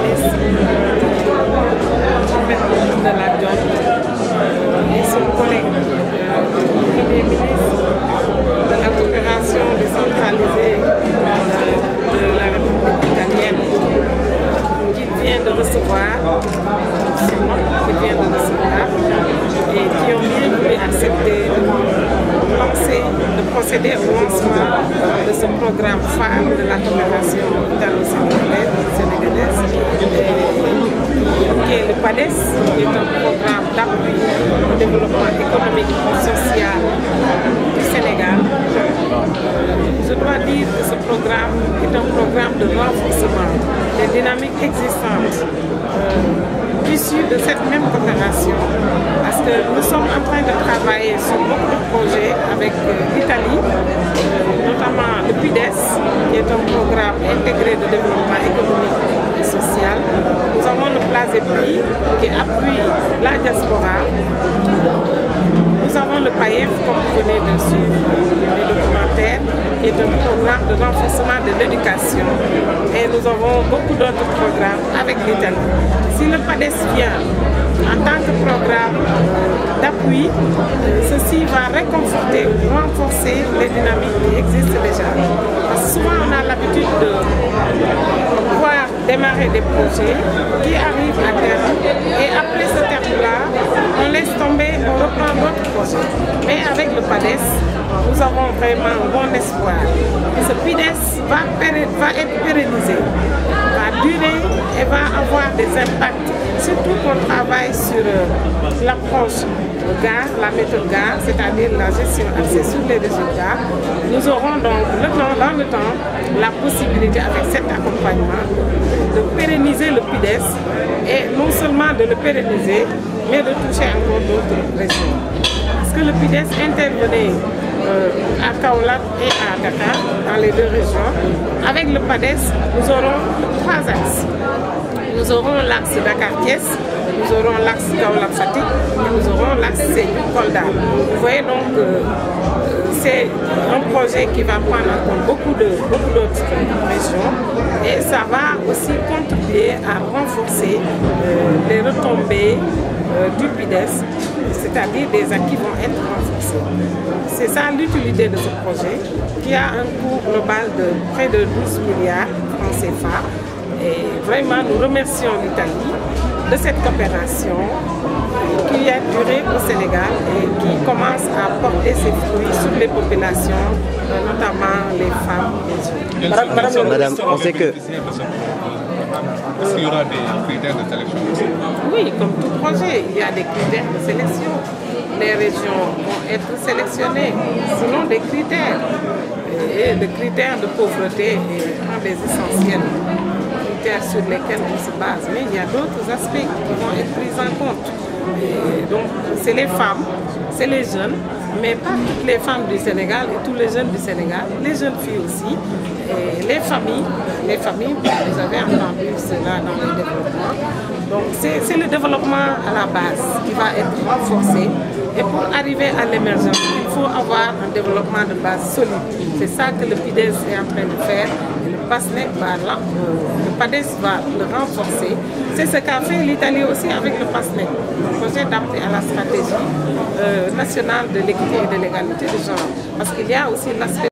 ministre de la Diop et son collègue Premier ministre de la coopération décentralisée de la République italienne qui vient de recevoir et qui ont bien voulu accepter de procéder au lancement de ce programme phare de la coopération italo-sénégalaise qui est le PADES, qui est un programme d'appui au développement économique et social du Sénégal. Je dois dire que ce programme est un programme de renforcement des dynamiques existantes issues de cette même coopération, parce que nous sommes en train de travailler sur beaucoup de projets avec l'Italie, notamment le PIDES, qui est un programme intégré de développement économique et social. Nous avons le PLASEPRI qui appuie la diaspora. Nous avons le PAEF, comme vous venez de suivre les documentaires, qui est un programme de renforcement de l'éducation. Et nous avons beaucoup d'autres programmes avec l'Italie. Si le PADES vient en tant que programme d'appui, ceci va réconforter ou renforcer les dynamiques qui existent déjà. Parce que souvent on a l'habitude de voir démarrer des projets qui arrivent à terme et après ce terme-là, on laisse tomber, on reprend d'autres projets. Mais avec le PADES, nous avons vraiment un bon espoir. Et ce PIDES va être pérennisé, va durer et va avoir des impacts. Surtout qu'on travaille sur l'approche GAR, la méthode GAR, c'est-à-dire la gestion axée sur les résultats. Nous aurons donc dans le temps la possibilité avec cet accompagnement de pérenniser le PIDES et non seulement de le pérenniser, mais de toucher encore d'autres régions. Parce que le PIDES intervenait à Kaolack et à Dakar, dans les deux régions. Avec le PADES, nous aurons 3 axes. Nous aurons l'axe Dakar-Thiès, nous aurons l'axe Kaolack-Fatick et nous aurons l'axe Sédhiou-Kolda. Vous voyez donc c'est un projet qui va prendre en compte beaucoup d'autres régions et ça va aussi contribuer à renforcer les retombées du PIDES, c'est-à-dire des acquis vont être renforcés. C'est ça l'utilité de ce projet qui a un coût global de près de 12 milliards francs CFA. Et vraiment, nous remercions l'Italie de cette coopération qui a duré au Sénégal et qui commence à porter ses fruits sur les populations, notamment les femmes. Madame, on sait que... Est-ce qu'il y aura des critères de sélection? Oui, comme tout projet, il y a des critères de sélection. Les régions vont être sélectionnées selon des critères. Et des critères de pauvreté et un des essentiels critères sur lesquels on se base. Mais il y a d'autres aspects qui vont être pris en compte. Et donc, c'est les femmes, c'est les jeunes, mais pas toutes les femmes du Sénégal et tous les jeunes du Sénégal, les jeunes filles aussi, et les familles, vous avez entendu cela dans le développement. Donc c'est le développement à la base qui va être renforcé. Et pour arriver à l'émergence, il faut avoir un développement de base solide. C'est ça que le PIDES est en train de faire. Et le PADES va le renforcer. C'est ce qu'a fait l'Italie aussi avec le PASNEC, le projet adapté à la stratégie nationale de l'équité et de l'égalité de genre. Parce qu'il y a aussi l'aspect